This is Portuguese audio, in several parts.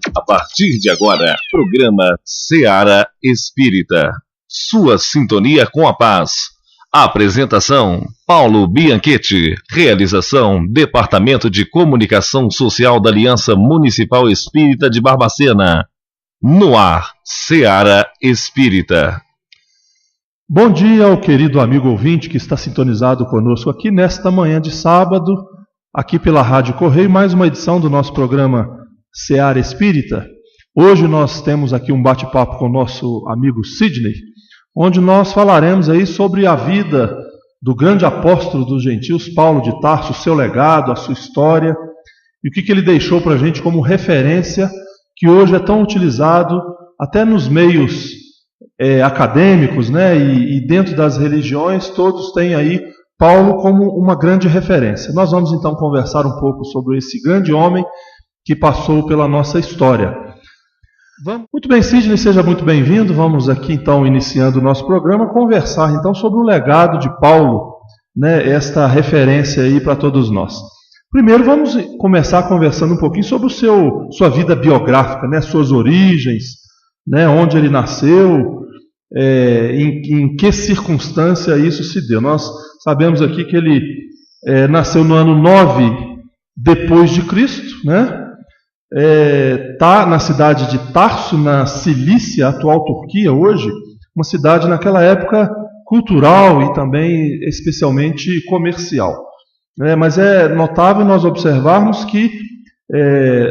A partir de agora, programa Seara Espírita. Sua sintonia com a paz. Apresentação, Paulo Bianchetti. Realização, Departamento de Comunicação Social da Aliança Municipal Espírita de Barbacena. No ar, Seara Espírita. Bom dia ao querido amigo ouvinte que está sintonizado conosco aqui nesta manhã de sábado, aqui pela Rádio Correio, mais uma edição do nosso programa Seara Espírita. Hoje nós temos aqui um bate-papo com o nosso amigo Sidney, onde nós falaremos aí sobre a vida do grande apóstolo dos gentios, Paulo de Tarso, o seu legado, a sua história, e o que ele deixou para a gente como referência, que hoje é tão utilizado até nos meios acadêmicos, né? E dentro das religiões, todos têm aí Paulo como uma grande referência. Nós vamos então conversar um pouco sobre esse grande homem que passou pela nossa história. Muito bem, Sidney, seja muito bem-vindo. Vamos aqui então, iniciando o nosso programa, conversar então sobre o legado de Paulo, né? Esta referência aí para todos nós. Primeiro vamos começar conversando um pouquinho sobre sua vida biográfica, né? Suas origens, né? Onde ele nasceu, em que circunstância isso se deu. Nós sabemos aqui que ele nasceu no ano 9 depois de Cristo, né? Está na cidade de Tarso, na Cilícia, atual Turquia hoje, uma cidade naquela época cultural e também especialmente comercial. Mas é notável nós observarmos que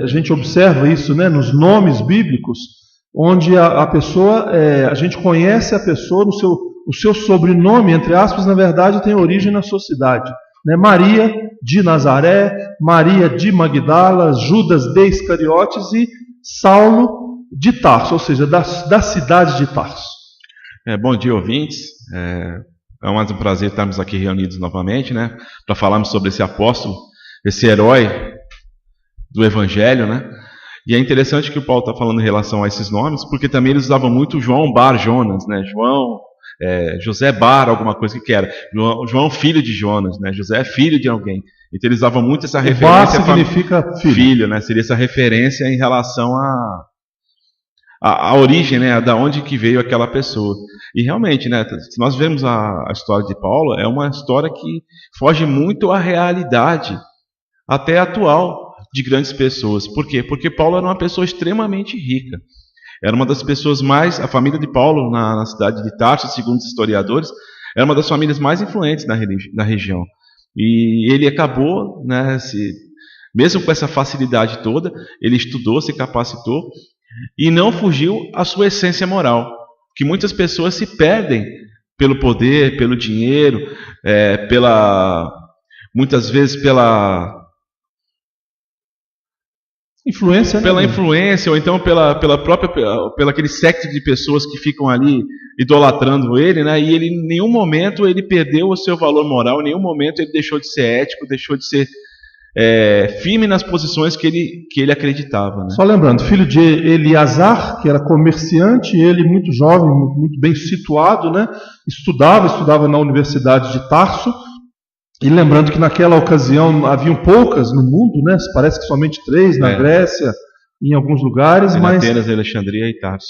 a gente observa isso, né, nos nomes bíblicos, onde a pessoa, a gente conhece a pessoa, o seu sobrenome, entre aspas, na verdade tem origem na sua cidade. Maria de Nazaré, Maria de Magdala, Judas de Iscariotes e Saulo de Tarso, ou seja, da cidade de Tarso. Bom dia, ouvintes. É mais um prazer estarmos aqui reunidos novamente, né, para falarmos sobre esse apóstolo, esse herói do Evangelho, né? E é interessante que o Paulo está falando em relação a esses nomes, porque também eles usavam muito João Bar Jonas, né? José Bar, alguma coisa que era. João filho de Jonas, né? José é filho de alguém. Então eles usavam muito essa referência. Bar significa filho, né? Seria essa referência em relação à origem, né? Da onde que veio aquela pessoa. E realmente, né? Se nós vemos a história de Paulo, é uma história que foge muito à realidade até atual de grandes pessoas. Por quê? Porque Paulo era uma pessoa extremamente rica. Era uma das pessoas a família de Paulo na cidade de Tarso, segundo os historiadores, era uma das famílias mais influentes na região. E ele acabou, né, mesmo com essa facilidade toda, ele estudou, se capacitou e não fugiu à sua essência moral, que muitas pessoas se perdem pelo poder, pelo dinheiro, muitas vezes pela influência, pela influência, ou então pela aquele secto de pessoas que ficam ali idolatrando ele, né? E ele, em nenhum momento ele perdeu o seu valor moral, em nenhum momento ele deixou de ser ético, deixou de ser firme nas posições que ele acreditava, né? Só lembrando, filho de Eleazar, que era comerciante, ele muito jovem, muito bem situado, né? Estudava na Universidade de Tarso. E lembrando que naquela ocasião haviam poucas no mundo, né? Parece que somente 3 na Grécia, em alguns lugares. Mas Atenas, Alexandria e Tarso.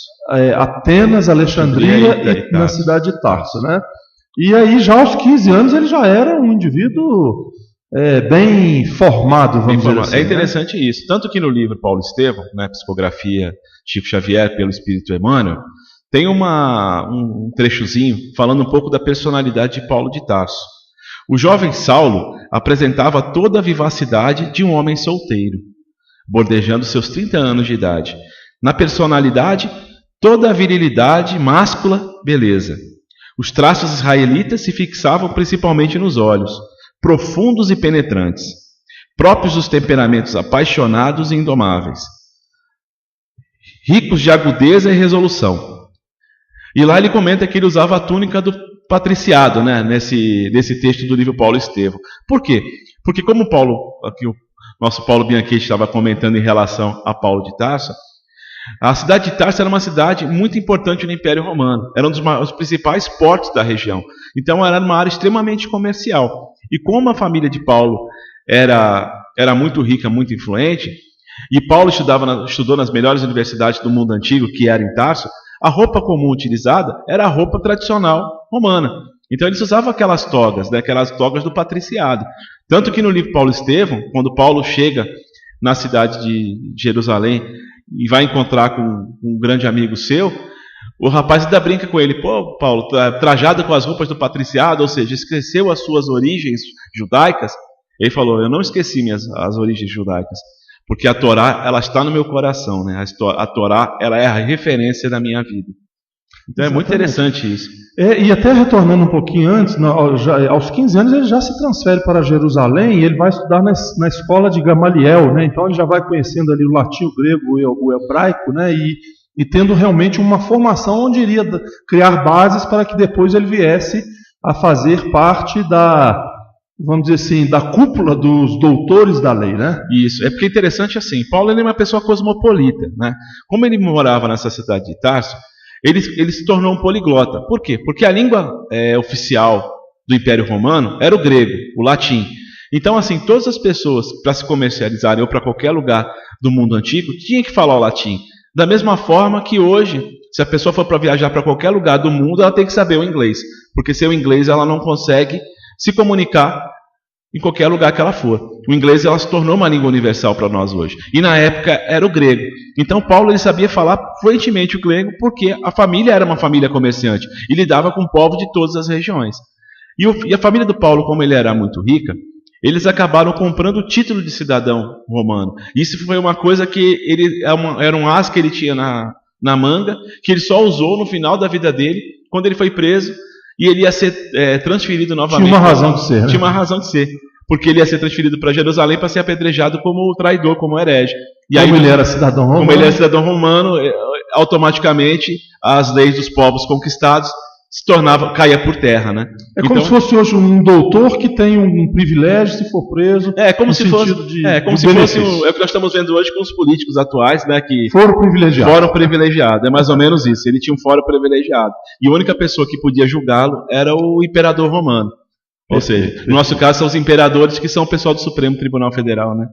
Atenas, Alexandria e na cidade de Tarso, né? E aí já aos 15 anos ele já era um indivíduo bem formado, vamos dizer assim. É interessante, né? Isso. Tanto que no livro Paulo Estevão, né, Psicografia Chico Xavier pelo Espírito Emmanuel, tem um trechozinho falando um pouco da personalidade de Paulo de Tarso. O jovem Saulo apresentava toda a vivacidade de um homem solteiro, bordejando seus 30 anos de idade. Na personalidade, toda a virilidade, máscula, beleza. Os traços israelitas se fixavam principalmente nos olhos, profundos e penetrantes, próprios dos temperamentos apaixonados e indomáveis, ricos de agudeza e resolução. E lá ele comenta que ele usava a túnica do patriciado, né, nesse texto do livro Paulo Estevão. Por quê? Porque como aqui o nosso Paulo Bianchetti estava comentando em relação a Paulo de Tarso, a cidade de Tarso era uma cidade muito importante no Império Romano, era um dos principais portos da região, então era uma área extremamente comercial. E como a família de Paulo era muito rica, muito influente, e Paulo estudou nas melhores universidades do mundo antigo, que era em Tarso, a roupa comum utilizada era a roupa tradicional romana. Então eles usavam aquelas togas, né, aquelas togas do patriciado. Tanto que no livro Paulo e Estevão, quando Paulo chega na cidade de Jerusalém e vai encontrar com um grande amigo seu, o rapaz ainda brinca com ele: pô, Paulo, trajado com as roupas do patriciado, ou seja, esqueceu as suas origens judaicas? Ele falou: eu não esqueci as origens judaicas, porque a Torá, ela está no meu coração, né? A Torá, ela é a referência da minha vida. Então é muito interessante isso. E até retornando um pouquinho antes, aos 15 anos ele já se transfere para Jerusalém e ele vai estudar na escola de Gamaliel, né? Então ele já vai conhecendo ali o latim, o grego, o hebraico, né? E tendo realmente uma formação onde iria criar bases para que depois ele viesse a fazer parte vamos dizer assim, da cúpula dos doutores da lei, né? Isso, é porque é interessante assim, Paulo ele é uma pessoa cosmopolita, né? Como ele morava nessa cidade de Tarso, ele se tornou um poliglota. Por quê? Porque a língua oficial do Império Romano era o grego, o latim. Então, assim, todas as pessoas, para se comercializarem ou para qualquer lugar do mundo antigo, tinham que falar o latim. Da mesma forma que hoje, se a pessoa for para viajar para qualquer lugar do mundo, ela tem que saber o inglês. Porque sem o inglês ela não consegue se comunicar em qualquer lugar que ela for. O inglês ela se tornou uma língua universal para nós hoje. E na época era o grego. Então Paulo ele sabia falar fluentemente o grego porque a família era uma família comerciante e lidava com povos de todas as regiões. E a família do Paulo, como ele era muito rica, eles acabaram comprando o título de cidadão romano. Isso foi uma coisa que era um as que ele tinha na manga, que ele só usou no final da vida dele, quando ele foi preso, e ele ia ser transferido novamente. Tinha uma razão de ser. Né? Tinha uma razão de ser. Porque ele ia ser transferido para Jerusalém para ser apedrejado como traidor, como herege. E como ele era cidadão romano. Como ele era cidadão romano, automaticamente as leis dos povos conquistados caía por terra, né? Como se fosse hoje um doutor que tem um privilégio se for preso. Como se fosse o que nós estamos vendo hoje com os políticos atuais, né? Que foram privilegiados. É mais ou menos isso. Ele tinha um foro privilegiado. E a única pessoa que podia julgá-lo era o imperador romano. Ou seja, no nosso caso são os imperadores que são o pessoal do Supremo Tribunal Federal, né?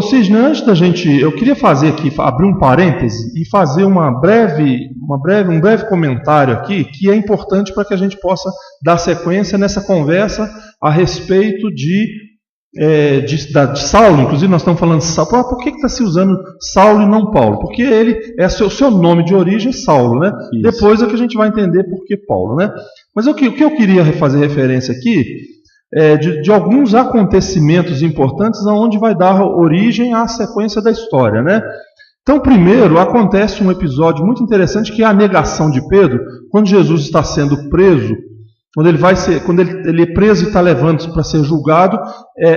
Cisne, antes da gente, eu queria fazer aqui, abrir um parêntese e fazer um breve comentário aqui, que é importante para que a gente possa dar sequência nessa conversa a respeito de Saulo. Inclusive nós estamos falando de Saulo. Por que está se usando Saulo e não Paulo? Porque ele o seu nome de origem é Saulo, né? Isso. Depois é que a gente vai entender por que Paulo, né? Mas o que eu queria fazer referência aqui de alguns acontecimentos importantes aonde vai dar origem à sequência da história, né? Então, primeiro, acontece um episódio muito interessante que é a negação de Pedro, quando Jesus está sendo preso, quando ele é preso e está levando para ser julgado,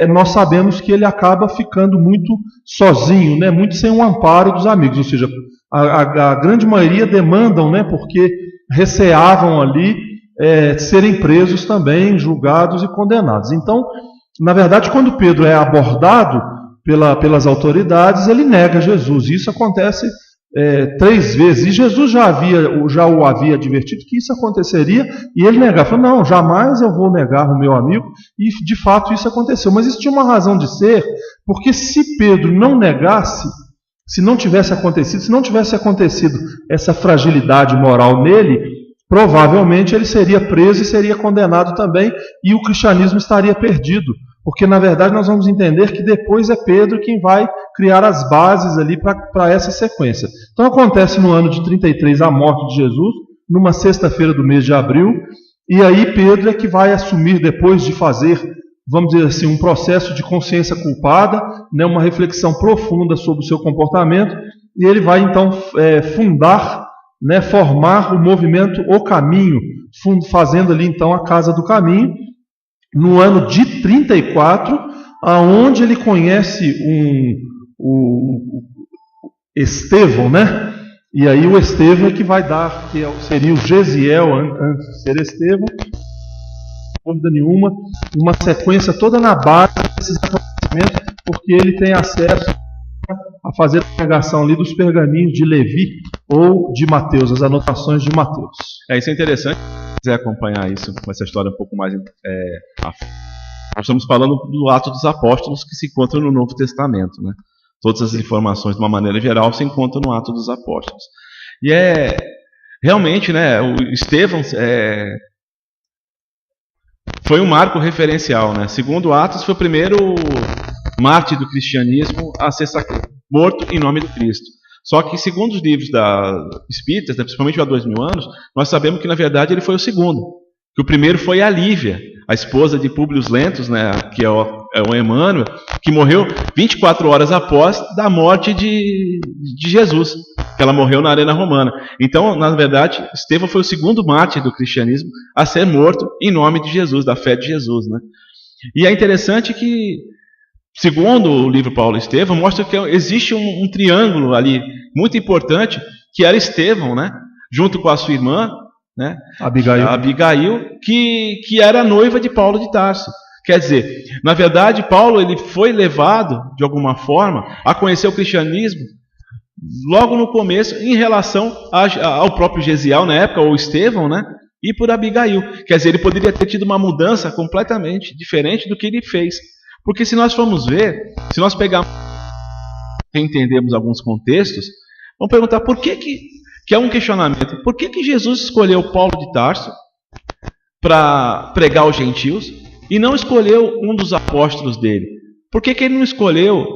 nós sabemos que ele acaba ficando muito sozinho, né? Muito sem o amparo dos amigos, ou seja, a grande maioria demandam, né? Porque receavam ali serem presos também, julgados e condenados. Então, na verdade, quando Pedro é abordado pelas autoridades, ele nega Jesus. Isso acontece 3 vezes. E Jesus já o havia advertido que isso aconteceria, e ele negava. Falou: não, jamais eu vou negar o meu amigo. E de fato isso aconteceu. Mas isso tinha uma razão de ser, porque se Pedro não negasse, se não tivesse acontecido essa fragilidade moral nele, provavelmente ele seria preso e seria condenado também, e o cristianismo estaria perdido, porque na verdade nós vamos entender que depois é Pedro quem vai criar as bases ali para essa sequência. Então acontece no ano de 33 a morte de Jesus, numa sexta-feira do mês de abril, e aí Pedro é que vai assumir, depois de fazer, vamos dizer assim, um processo de consciência culpada, né, uma reflexão profunda sobre o seu comportamento, e ele vai então formar o movimento O Caminho, fazendo ali então a Casa do Caminho, no ano de 34, aonde ele conhece o Estevão, né? E aí o Estevão é que vai dar, que seria o Gesiel, antes de ser Estevão, sem dúvida nenhuma, uma sequência toda na base desses acontecimentos, porque ele tem acesso a fazer a pregação ali dos pergaminhos de Levi ou de Mateus, as anotações de Mateus. Isso é interessante. Se quiser acompanhar isso, com essa história um pouco mais nós estamos falando do Ato dos Apóstolos, que se encontra no Novo Testamento, né? Todas as informações, de uma maneira geral, se encontram no Atos dos Apóstolos. E realmente, né, o Estevão foi um marco referencial, né? Segundo Atos, foi o primeiro mártir do cristianismo a ser morto em nome do Cristo. Só que, segundo os livros espíritas, né, principalmente há 2000 anos, nós sabemos que, na verdade, ele foi o segundo. Que o primeiro foi a Lívia, a esposa de Públio Lentulus, né, que é o Emmanuel, que morreu 24 horas após da morte de Jesus, que ela morreu na Arena Romana. Então, na verdade, Estevão foi o segundo mártir do cristianismo a ser morto em nome de Jesus, da fé de Jesus, né? E é interessante que, segundo o livro Paulo e Estevão, mostra que existe um triângulo ali muito importante, que era Estevão, né, junto com a sua irmã, né, Abigail, que era noiva de Paulo de Tarso. Quer dizer, na verdade, Paulo ele foi levado, de alguma forma, a conhecer o cristianismo logo no começo, em relação ao próprio Gesiel, na época, ou Estevão, né, e por Abigail. Quer dizer, ele poderia ter tido uma mudança completamente diferente do que ele fez. Porque se nós formos ver, se nós pegarmos e entendermos alguns contextos, vamos perguntar por que é um questionamento, por que Jesus escolheu Paulo de Tarso para pregar aos gentios e não escolheu um dos apóstolos dele? Por que ele não escolheu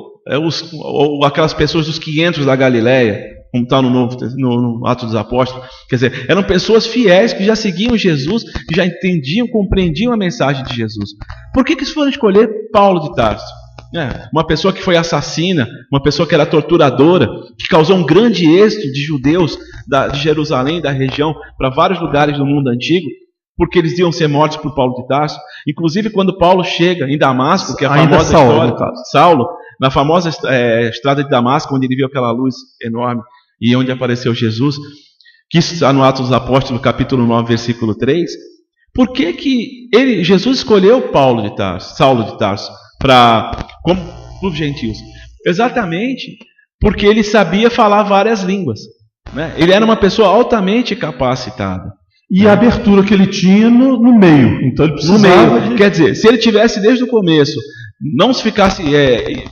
aquelas pessoas dos 500 da Galileia, como está no Atos dos Apóstolos? Quer dizer, eram pessoas fiéis que já seguiam Jesus, que já entendiam, compreendiam a mensagem de Jesus. Por que eles foram escolher Paulo de Tarso? Uma pessoa que foi assassina, uma pessoa que era torturadora, que causou um grande êxito de judeus de Jerusalém, da região, para vários lugares do mundo antigo, porque eles iam ser mortos por Paulo de Tarso. Inclusive, quando Paulo chega em Damasco, que é a famosa história de Saulo, na famosa estrada de Damasco, onde ele viu aquela luz enorme e onde apareceu Jesus, que isso está no Atos dos Apóstolos, capítulo 9, versículo 3. Por que Jesus escolheu Saulo de Tarso como os gentios? Exatamente porque ele sabia falar várias línguas, né? Ele era uma pessoa altamente capacitada. E a abertura que ele tinha no meio. Então ele precisava Quer dizer, se ele tivesse desde o começo, não se ficasse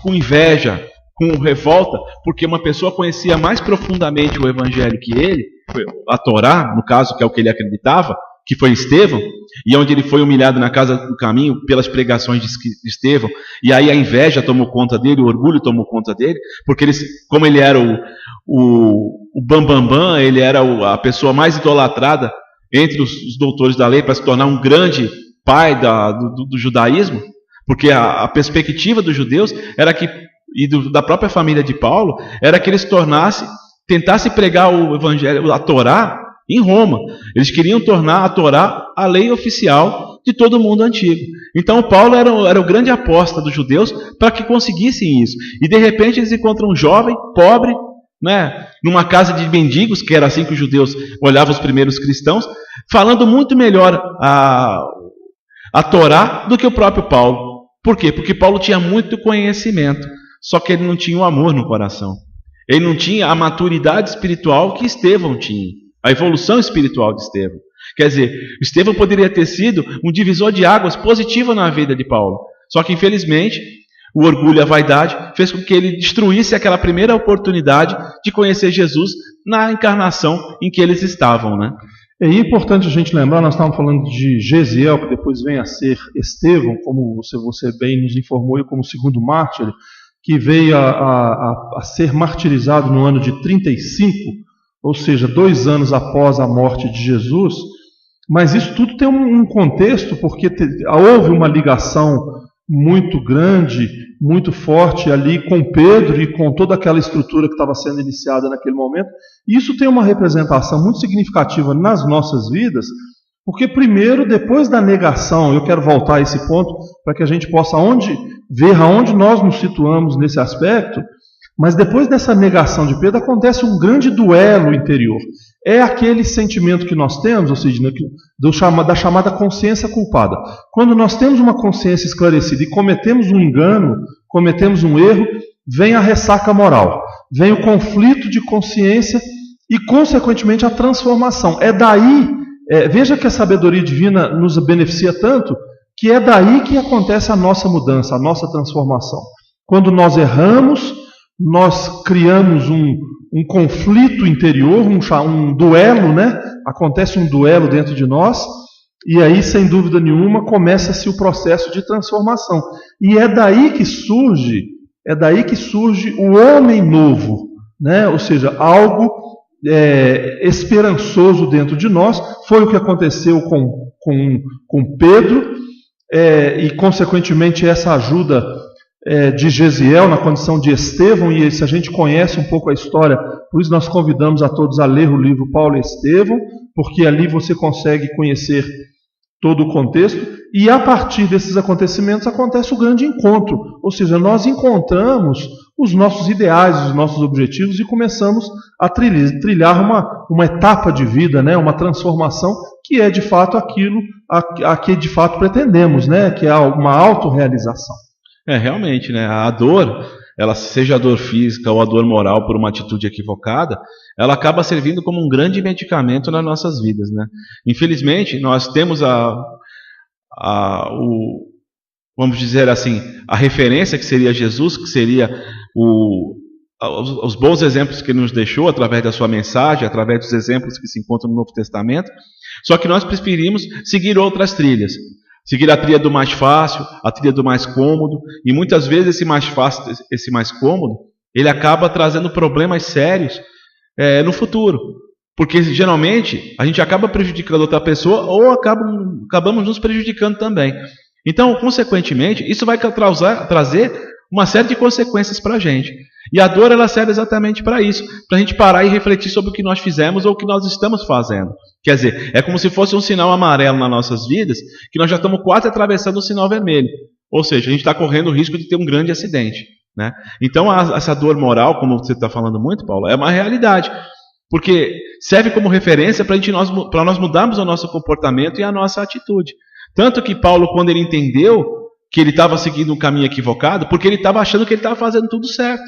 com inveja, com revolta, porque uma pessoa conhecia mais profundamente o Evangelho que ele, a Torá, no caso, que é o que ele acreditava, que foi Estevão, e onde ele foi humilhado na casa do caminho pelas pregações de Estevão, e aí a inveja tomou conta dele, o orgulho tomou conta dele, porque como ele era o bambambam, ele era a pessoa mais idolatrada entre os doutores da lei, para se tornar um grande pai do judaísmo, porque a perspectiva dos judeus era da própria família de Paulo, era que eles tentassem pregar o Evangelho, a Torá, em Roma. Eles queriam tornar a Torá a lei oficial de todo o mundo antigo. Então Paulo era o grande aposta dos judeus para que conseguissem isso. E de repente eles encontram um jovem, pobre, né, numa casa de mendigos, que era assim que os judeus olhavam os primeiros cristãos, falando muito melhor a Torá do que o próprio Paulo. Por quê? Porque Paulo tinha muito conhecimento, só que ele não tinha o amor no coração. Ele não tinha a maturidade espiritual que Estevão tinha, a evolução espiritual de Estevão. Quer dizer, Estevão poderia ter sido um divisor de águas positivo na vida de Paulo, só que infelizmente o orgulho e a vaidade fez com que ele destruísse aquela primeira oportunidade de conhecer Jesus na encarnação em que eles estavam, né? É importante a gente lembrar, nós estávamos falando de Gesiel, que depois vem a ser Estevão, como você bem nos informou, como segundo mártir, que veio a ser martirizado no ano de 35, ou seja, 2 anos após a morte de Jesus. Mas isso tudo tem um contexto, porque houve uma ligação muito grande, muito forte ali com Pedro e com toda aquela estrutura que estava sendo iniciada naquele momento. Isso tem uma representação muito significativa nas nossas vidas, porque primeiro, depois da negação, eu quero voltar a esse ponto para que a gente possa ver aonde nós nos situamos nesse aspecto, mas depois dessa negação de Pedro acontece um grande duelo interior. É aquele sentimento que nós temos, ou seja, da chamada consciência culpada. Quando nós temos uma consciência esclarecida e cometemos um engano, cometemos um erro, vem a ressaca moral, vem o conflito de consciência e, consequentemente, a transformação. É daí, veja que a sabedoria divina nos beneficia tanto, que é daí que acontece a nossa mudança, a nossa transformação. Quando nós erramos, nós criamos um conflito interior, um duelo, né? Acontece um duelo dentro de nós, e aí, sem dúvida nenhuma, começa-se o processo de transformação. E é daí que surge o homem novo, né? Ou seja, algo esperançoso dentro de nós. Foi o que aconteceu com Pedro, e consequentemente essa ajuda de Gesiel na condição de Estevão. E se a gente conhece um pouco a história, por isso nós convidamos a todos a ler o livro Paulo e Estevão, porque ali você consegue conhecer todo o contexto, e a partir desses acontecimentos acontece o grande encontro, ou seja, nós encontramos os nossos ideais, os nossos objetivos, e começamos a trilhar uma etapa de vida, né? Uma transformação que é de fato aquilo a que de fato pretendemos, né? Que é uma autorrealização. Realmente, né? A dor, ela seja a dor física ou a dor moral por uma atitude equivocada, ela acaba servindo como um grande medicamento nas nossas vidas, né? Infelizmente, nós temos vamos dizer assim, a referência que seria Jesus, que seria os bons exemplos que ele nos deixou através da sua mensagem, através dos exemplos que se encontram no Novo Testamento. Só que nós preferimos seguir outras trilhas. Seguir a trilha do mais fácil, a trilha do mais cômodo, e muitas vezes esse mais fácil, esse mais cômodo, ele acaba trazendo problemas sérios no futuro, porque geralmente a gente acaba prejudicando outra pessoa ou acabamos nos prejudicando também. Então, consequentemente, isso vai trazer uma série de consequências para a gente. E a dor, ela serve exatamente para isso, para a gente parar e refletir sobre o que nós fizemos ou o que nós estamos fazendo. Quer dizer, é como se fosse um sinal amarelo nas nossas vidas, que nós já estamos quase atravessando o sinal vermelho. Ou seja, a gente está correndo o risco de ter um grande acidente, né? Então, essa dor moral, como você está falando muito, Paulo, é uma realidade. Porque serve como referência para nós mudarmos o nosso comportamento e a nossa atitude. Tanto que Paulo, quando ele entendeu que ele estava seguindo um caminho equivocado, porque ele estava achando que ele estava fazendo tudo certo.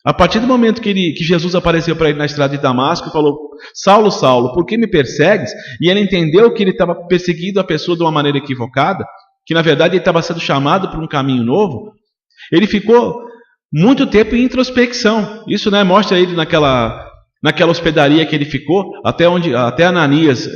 A partir do momento que Jesus apareceu para ele na estrada de Damasco e falou: Saulo, Saulo, por que me persegues? E ele entendeu que ele estava perseguindo a pessoa de uma maneira equivocada, que na verdade ele estava sendo chamado para um caminho novo. Ele ficou muito tempo em introspecção. Isso, né, mostra ele naquela hospedaria que ele ficou, até Ananias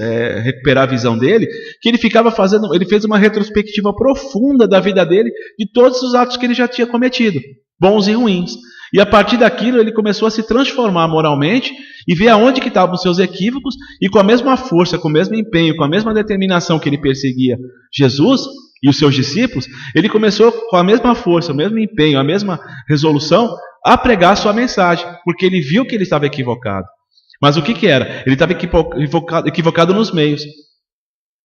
recuperar a visão dele, que ele fez uma retrospectiva profunda da vida dele, de todos os atos que ele já tinha cometido, bons e ruins. E a partir daquilo ele começou a se transformar moralmente e ver aonde que estavam os seus equívocos, e com a mesma força, com o mesmo empenho, com a mesma determinação que ele perseguia Jesus e os seus discípulos, ele começou com a mesma força, o mesmo empenho, a mesma resolução a pregar a sua mensagem, porque ele viu que ele estava equivocado. Mas o que era? Ele estava equivocado nos meios.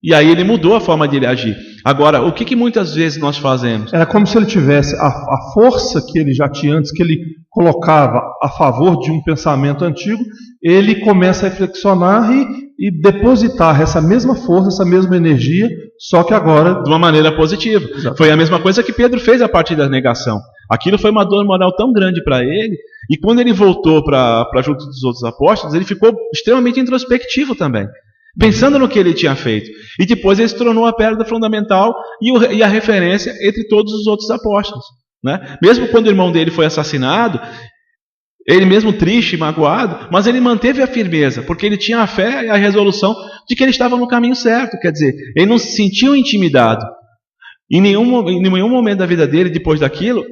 E aí ele mudou a forma de ele agir. Agora, o que muitas vezes nós fazemos? Era como se ele tivesse a força que ele já tinha antes, que ele colocava a favor de um pensamento antigo, ele começa a reflexionar e depositar essa mesma força, essa mesma energia, só que agora de uma maneira positiva. Exato. Foi a mesma coisa que Pedro fez a partir da negação. Aquilo foi uma dor moral tão grande para ele, e quando ele voltou para junto dos outros apóstolos, ele ficou extremamente introspectivo também, pensando no que ele tinha feito. E depois ele se tornou a pedra fundamental e a referência entre todos os outros apóstolos, né? Mesmo quando o irmão dele foi assassinado, ele mesmo triste, magoado, mas ele manteve a firmeza, porque ele tinha a fé e a resolução de que ele estava no caminho certo. Quer dizer, ele não se sentiu intimidado. Em nenhum momento da vida dele, depois daquilo,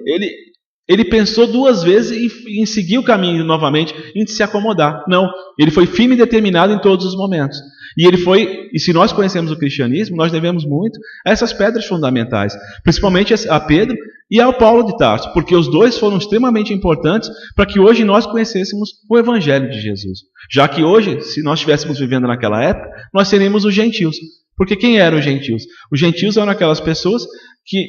ele pensou duas vezes em seguir o caminho novamente, em se acomodar. Não, ele foi firme e determinado em todos os momentos. E se nós conhecemos o cristianismo, nós devemos muito a essas pedras fundamentais, principalmente a Pedro e ao Paulo de Tarso, porque os dois foram extremamente importantes para que hoje nós conhecêssemos o Evangelho de Jesus. Já que hoje, se nós estivéssemos vivendo naquela época, nós seríamos os gentios. Porque quem eram os gentios? Os gentios eram aquelas pessoas que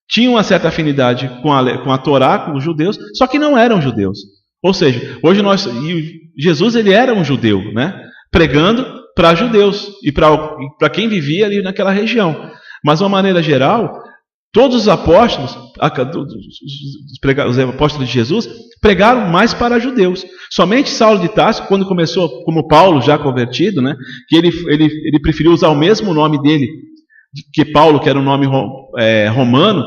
tinham uma certa afinidade com a Torá, com os judeus, só que não eram judeus. Ou seja, hoje Jesus ele era um judeu, né? Pregando para judeus e para quem vivia ali naquela região. Mas de uma maneira geral, todos os apóstolos, os apóstolos de Jesus, pregaram mais para judeus. Somente Saulo de Tarso, quando começou, como Paulo já convertido, né, que ele preferiu usar o mesmo nome dele, que Paulo, que era um nome romano,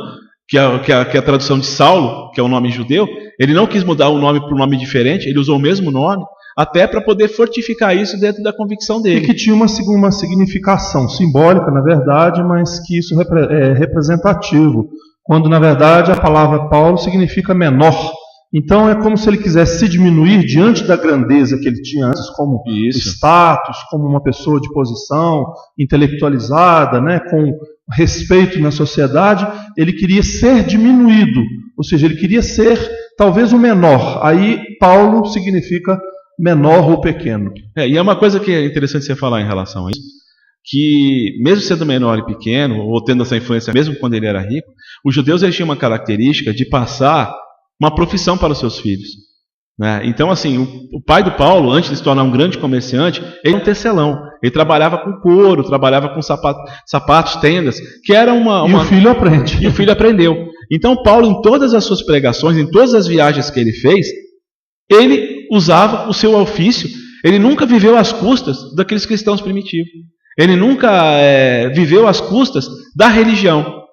que é a tradução de Saulo, que é o nome judeu, ele não quis mudar o nome para um nome diferente, ele usou o mesmo nome, até para poder fortificar isso dentro da convicção dele. E que tinha uma significação simbólica, na verdade, mas que isso é representativo, quando na verdade a palavra Paulo significa menor. Então é como se ele quisesse se diminuir diante da grandeza que ele tinha antes, como status, como uma pessoa de posição intelectualizada, né, com respeito na sociedade. Ele queria ser diminuído, ou seja, ele queria ser talvez o menor. Aí Paulo significa menor ou pequeno. E é uma coisa que é interessante você falar em relação a isso, que mesmo sendo menor e pequeno, ou tendo essa influência mesmo quando ele era rico, os judeus eles tinham uma característica de passar uma profissão para os seus filhos, né? Então, assim, o pai do Paulo, antes de se tornar um grande comerciante, ele era um tecelão. Ele trabalhava com couro, trabalhava com sapatos, tendas, que era uma... E o filho aprende. E o filho aprendeu. Então, Paulo, em todas as suas pregações, em todas as viagens que ele fez, ele usava o seu ofício. Ele nunca viveu às custas daqueles cristãos primitivos. Ele nunca viveu às custas da religião.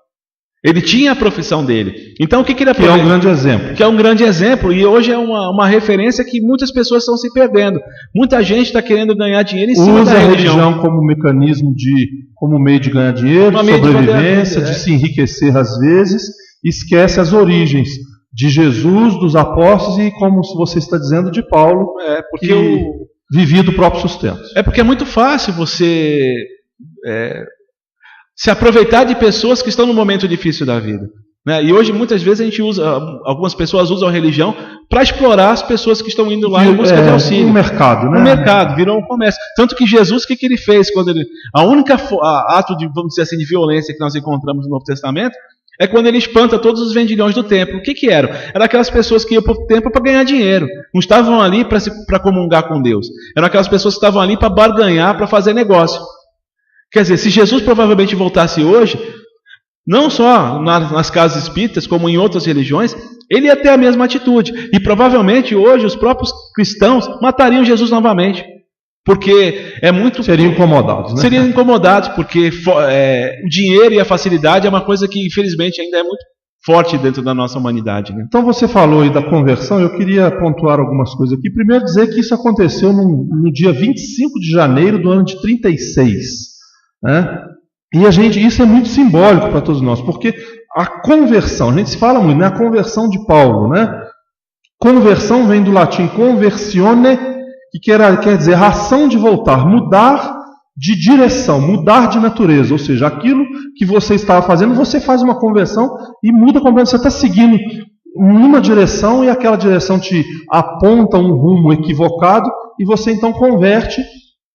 Ele tinha a profissão dele. Então o que ele aprendeu? Que é um grande exemplo. Que é um grande exemplo. E hoje é uma referência que muitas pessoas estão se perdendo. Muita gente está querendo ganhar dinheiro em cima da religião. Usa a religião como mecanismo como meio de ganhar dinheiro, de sobrevivência, de se enriquecer às vezes. Esquece as origens de Jesus, dos apóstolos e, como você está dizendo, de Paulo, porque vivia do próprio sustento. É porque é muito fácil você se aproveitar de pessoas que estão num momento difícil da vida, né? E hoje muitas vezes algumas pessoas usam a religião para explorar as pessoas que estão indo lá em busca de auxílio. Um mercado, né? Um mercado, virou um comércio. Tanto que Jesus, o que ele fez quando a única ato de, vamos dizer assim, de violência que nós encontramos no Novo Testamento é quando ele espanta todos os vendilhões do templo. O que eram? Eram aquelas pessoas que iam para o templo para ganhar dinheiro. Não estavam ali para comungar com Deus. Eram aquelas pessoas que estavam ali para barganhar, para fazer negócio. Quer dizer, se Jesus provavelmente voltasse hoje, não só nas casas espíritas, como em outras religiões, ele ia ter a mesma atitude. E provavelmente hoje os próprios cristãos matariam Jesus novamente. Porque é muito... Seriam incomodados, né? Seriam incomodados, porque o dinheiro e a facilidade é uma coisa que infelizmente ainda é muito forte dentro da nossa humanidade, né? Então você falou aí da conversão, eu queria pontuar algumas coisas aqui. Primeiro dizer que isso aconteceu no dia 25 de janeiro do ano de 36. Né? E isso é muito simbólico para todos nós, porque a conversão, a gente se fala muito, né? A conversão de Paulo, né? Conversão vem do latim conversione, que quer dizer ação de voltar, mudar de direção, mudar de natureza, ou seja, aquilo que você estava fazendo, você faz uma conversão e muda completamente. Você está seguindo numa direção e aquela direção te aponta um rumo equivocado e você então converte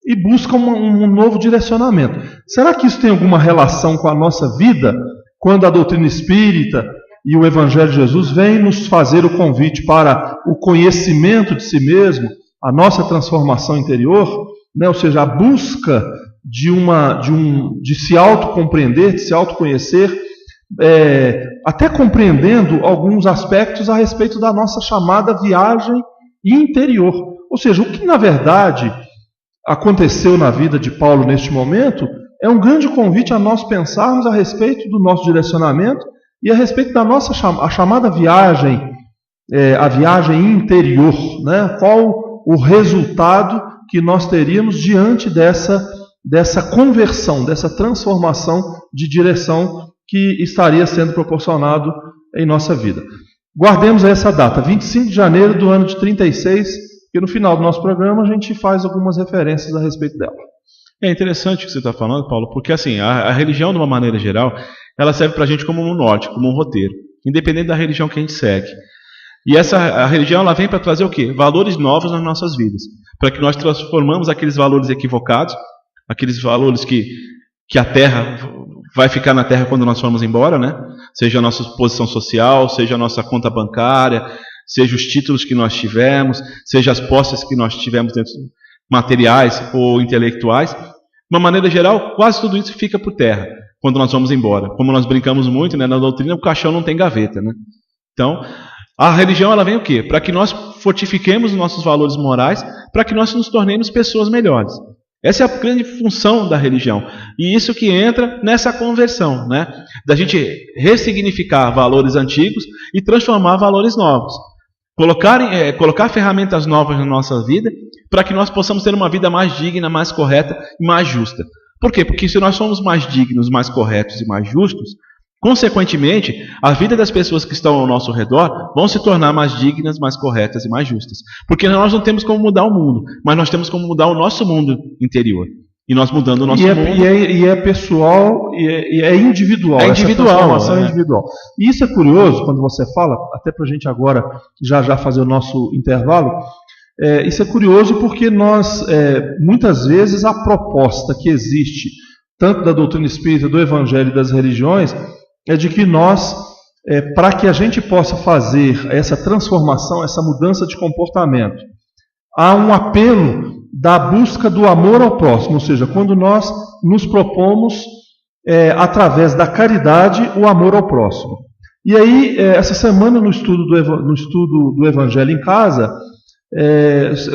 e busca um novo direcionamento. Será que isso tem alguma relação com a nossa vida? Quando a doutrina espírita e o Evangelho de Jesus vem nos fazer o convite para o conhecimento de si mesmo, a nossa transformação interior, né? Ou seja, a busca de se autocompreender, de se autoconhecer, até compreendendo alguns aspectos a respeito da nossa chamada viagem interior. Ou seja, o que na verdade aconteceu na vida de Paulo neste momento é um grande convite a nós pensarmos a respeito do nosso direcionamento e a respeito da nossa a chamada viagem, a viagem interior, né? Qual o resultado que nós teríamos diante dessa conversão, dessa transformação de direção que estaria sendo proporcionado em nossa vida. Guardemos essa data, 25 de janeiro do ano de 36, que no final do nosso programa a gente faz algumas referências a respeito dela. É interessante o que você está falando, Paulo, porque assim, a religião, de uma maneira geral, ela serve para a gente como um norte, como um roteiro, independente da religião que a gente segue. E a religião ela vem para trazer o quê? Valores novos nas nossas vidas, para que nós transformamos aqueles valores equivocados, aqueles valores que a terra vai ficar na terra quando nós formos embora, né? Seja a nossa posição social, seja a nossa conta bancária, seja os títulos que nós tivemos, seja as posses que nós tivemos dentro, materiais ou intelectuais. De uma maneira geral, quase tudo isso fica por terra quando nós vamos embora. Como nós brincamos muito, né, na doutrina, o caixão não tem gaveta, né? Então, a religião ela vem o quê? Para que nós fortifiquemos os nossos valores morais, para que nós nos tornemos pessoas melhores. Essa é a grande função da religião. E isso que entra nessa conversão, né? Da gente ressignificar valores antigos e transformar valores novos. Colocar ferramentas novas na nossa vida para que nós possamos ter uma vida mais digna, mais correta e mais justa. Por quê? Porque se nós somos mais dignos, mais corretos e mais justos, consequentemente, a vida das pessoas que estão ao nosso redor vão se tornar mais dignas, mais corretas e mais justas. Porque nós não temos como mudar o mundo, mas nós temos como mudar o nosso mundo interior. E nós mudando o nosso mundo... E é pessoal, e é individual. É individual. Essa transformação é individual. E isso é curioso, quando você fala, até para a gente agora já fazer o nosso intervalo, isso é curioso porque nós, muitas vezes, a proposta que existe, tanto da doutrina espírita, do evangelho e das religiões, é de que nós, para que a gente possa fazer essa transformação, essa mudança de comportamento, há um apelo da busca do amor ao próximo, ou seja, quando nós nos propomos, através da caridade, o amor ao próximo. E aí, essa semana, no estudo do Evangelho em Casa,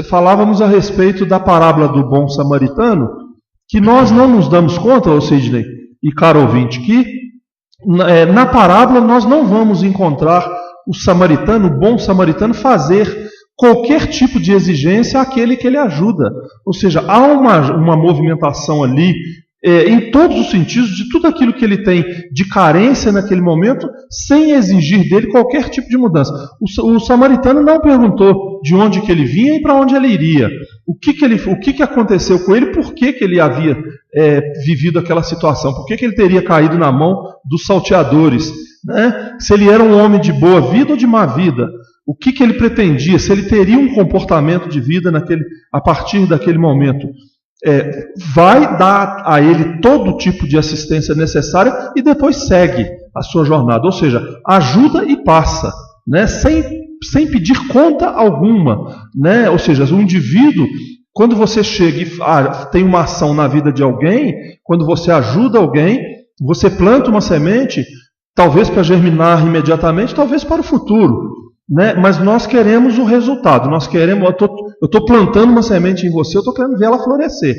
falávamos a respeito da parábola do bom samaritano, que nós não nos damos conta, ou Sidney e caro ouvinte, que na parábola nós não vamos encontrar o bom samaritano, fazer qualquer tipo de exigência àquele que ele ajuda. Ou seja, há uma movimentação ali, em todos os sentidos, de tudo aquilo que ele tem de carência naquele momento, sem exigir dele qualquer tipo de mudança. O samaritano não perguntou de onde que ele vinha e para onde ele iria. O que aconteceu com ele, por que ele havia vivido aquela situação, por que ele teria caído na mão dos salteadores, né? Se ele era um homem de boa vida ou de má vida, o que ele pretendia, se ele teria um comportamento de vida a partir daquele momento. Vai dar a ele todo tipo de assistência necessária e depois segue a sua jornada, ou seja, ajuda e passa, né? Sem pedir conta alguma, né? Ou seja, o indivíduo, quando você chega e tem uma ação na vida de alguém, quando você ajuda alguém, você planta uma semente, talvez para germinar imediatamente, talvez para o futuro, né? Mas nós queremos o resultado, eu estou plantando uma semente em você, eu estou querendo ver ela florescer.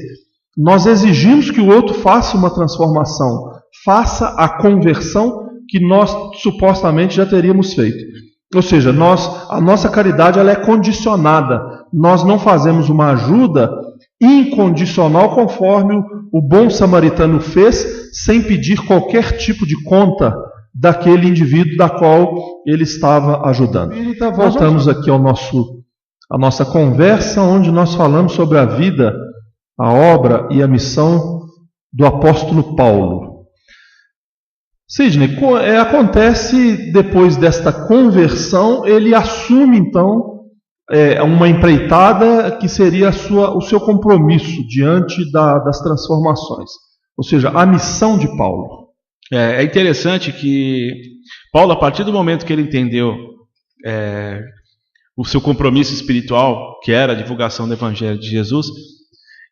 Nós exigimos que o outro faça uma transformação, faça a conversão que nós supostamente já teríamos feito. Ou seja, a nossa caridade ela é condicionada. Nós não fazemos uma ajuda incondicional conforme o bom samaritano fez, sem pedir qualquer tipo de conta daquele indivíduo da qual ele estava ajudando. Voltamos aqui à nossa conversa, onde nós falamos sobre a vida, a obra e a missão do apóstolo Paulo. Sidney, acontece depois desta conversão, ele assume então uma empreitada que seria o seu compromisso diante das transformações, ou seja, a missão de Paulo. É interessante que Paulo, a partir do momento que ele entendeu o seu compromisso espiritual, que era a divulgação do Evangelho de Jesus,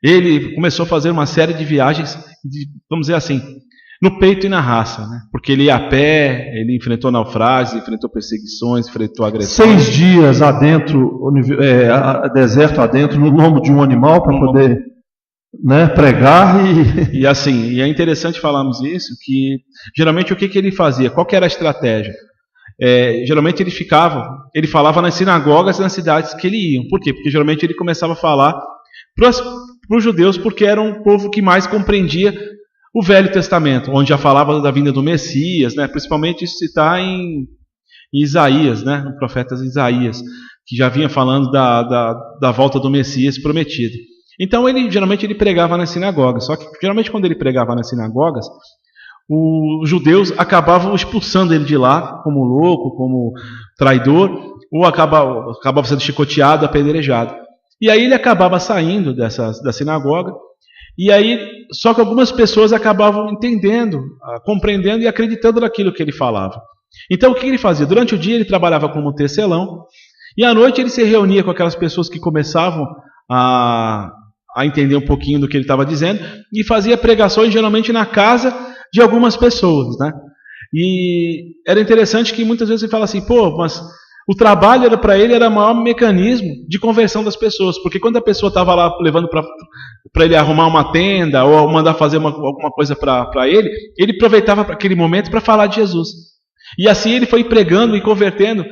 ele começou a fazer uma série de viagens, vamos dizer assim, no peito e na raça, né? Porque ele ia a pé, ele enfrentou naufrágios, enfrentou perseguições, enfrentou agressões. 6 dias deserto adentro, no lombo de um animal para poder, né, pregar e assim, e é interessante falarmos isso, que geralmente o que ele fazia? Qual que era a estratégia? Geralmente ele falava nas sinagogas nas cidades que ele ia. Por quê? Porque geralmente ele começava a falar para os judeus, porque era um povo que mais compreendia o Velho Testamento, onde já falava da vinda do Messias, né? Principalmente isso está em Isaías, né? No profeta Isaías, que já vinha falando da volta do Messias prometido. Então geralmente ele pregava nas sinagogas, só que geralmente quando ele pregava nas sinagogas, os judeus acabavam expulsando ele de lá, como louco, como traidor, ou acabava sendo chicoteado, apedrejado. E aí ele acabava saindo da sinagoga, e aí só que algumas pessoas acabavam entendendo, compreendendo e acreditando naquilo que ele falava. Então o que ele fazia? Durante o dia ele trabalhava como tecelão, e à noite ele se reunia com aquelas pessoas que começavam a entender um pouquinho do que ele estava dizendo, e fazia pregações geralmente na casa de algumas pessoas, né? E era interessante que muitas vezes ele fala assim, mas O trabalho para ele era o maior mecanismo de conversão das pessoas, porque quando a pessoa estava lá levando para ele arrumar uma tenda ou mandar fazer alguma coisa para ele aproveitava aquele momento para falar de Jesus. E assim ele foi pregando e convertendo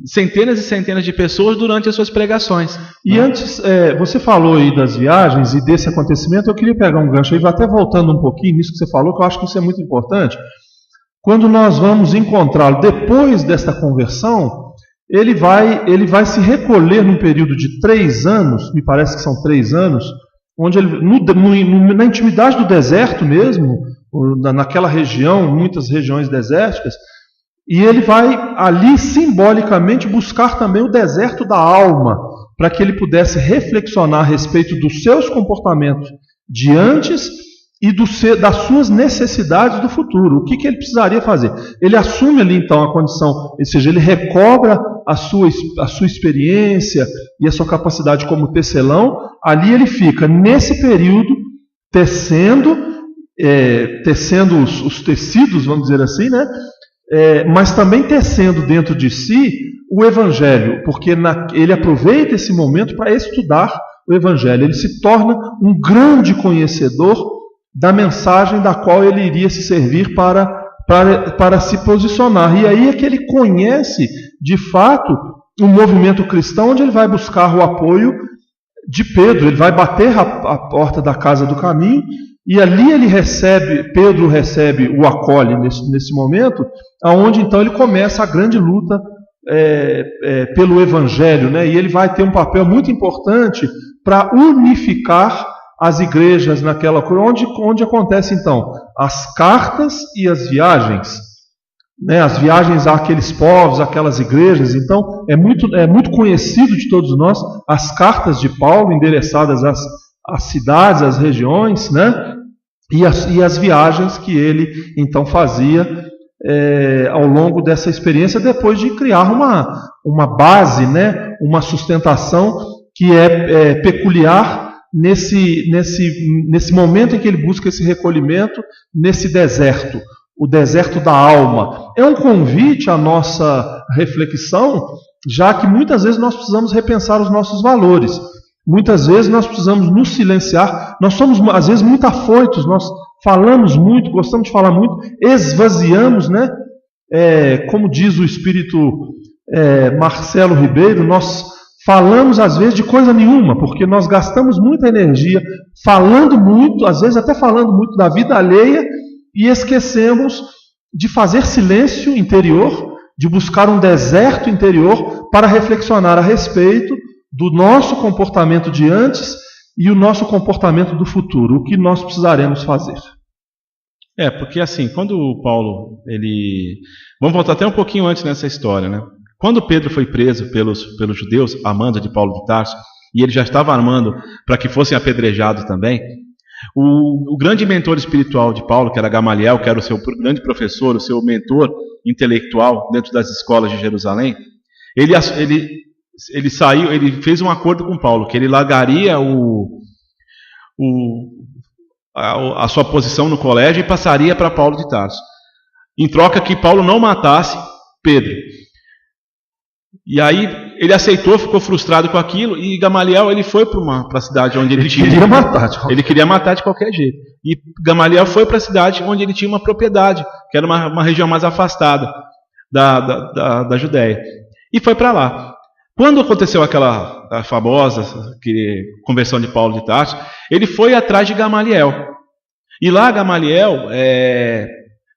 centenas e centenas de pessoas durante as suas pregações. E antes, você falou aí das viagens e desse acontecimento, eu queria pegar um gancho aí, até voltando um pouquinho nisso que você falou, que eu acho que isso é muito importante. Quando nós vamos encontrá-lo depois desta conversão, ele vai se recolher num período de 3 anos, me parece que são 3 anos, onde ele, na intimidade do deserto mesmo, naquela região, muitas regiões desérticas, e ele vai ali simbolicamente buscar também o deserto da alma, para que ele pudesse reflexionar a respeito dos seus comportamentos de antes e das suas necessidades do futuro. O que ele precisaria fazer? Ele assume ali então a condição, ou seja, ele recobra a sua experiência e a sua capacidade como tecelão. Ali ele fica, nesse período, tecendo os tecidos, vamos dizer assim, né? Mas também tecendo dentro de si o Evangelho, porque ele aproveita esse momento para estudar o Evangelho. Ele se torna um grande conhecedor da mensagem da qual ele iria se servir para se posicionar. E aí é que ele conhece, de fato, um movimento cristão onde ele vai buscar o apoio de Pedro. Ele vai bater a porta da casa do caminho e ali Pedro o acolhe nesse momento, aonde então ele começa a grande luta pelo Evangelho, né? E ele vai ter um papel muito importante para unificar as igrejas naquela onde acontece então as cartas e as viagens, né? As viagens àqueles povos, aquelas igrejas. Então é muito conhecido de todos nós as cartas de Paulo endereçadas às cidades, às regiões, né? E as viagens que ele então fazia ao longo dessa experiência, depois de criar uma base, né? Uma sustentação que é peculiar nesse momento em que ele busca esse recolhimento nesse deserto, o deserto da alma. É um convite à nossa reflexão, já que muitas vezes nós precisamos repensar os nossos valores. Muitas vezes nós precisamos nos silenciar. Nós somos às vezes muito afoitos, nós falamos muito, gostamos de falar muito, esvaziamos, né? Como diz o espírito Marcelo Ribeiro, nós falamos às vezes de coisa nenhuma, porque nós gastamos muita energia falando muito, às vezes até falando muito da vida alheia, e esquecemos de fazer silêncio interior, de buscar um deserto interior para reflexionar a respeito do nosso comportamento de antes e o nosso comportamento do futuro, o que nós precisaremos fazer. Porque assim, quando Paulo, vamos voltar até um pouquinho antes nessa história, né? Quando Pedro foi preso pelos judeus, a mando de Paulo de Tarso, e ele já estava armando para que fossem apedrejados também, o grande mentor espiritual de Paulo, que era Gamaliel, que era o seu grande professor, o seu mentor intelectual dentro das escolas de Jerusalém, ele saiu, ele fez um acordo com Paulo, que ele largaria a sua posição no colégio e passaria para Paulo de Tarso, em troca que Paulo não matasse Pedro. E aí ele aceitou, ficou frustrado com aquilo, e Gamaliel ele foi para a cidade onde ele queria matar. Ele queria matar de qualquer jeito. E Gamaliel foi para a cidade onde ele tinha uma propriedade, que era uma região mais afastada da Judéia. E foi para lá. Quando aconteceu aquela famosa conversão de Paulo de Tarso, ele foi atrás de Gamaliel. E lá Gamaliel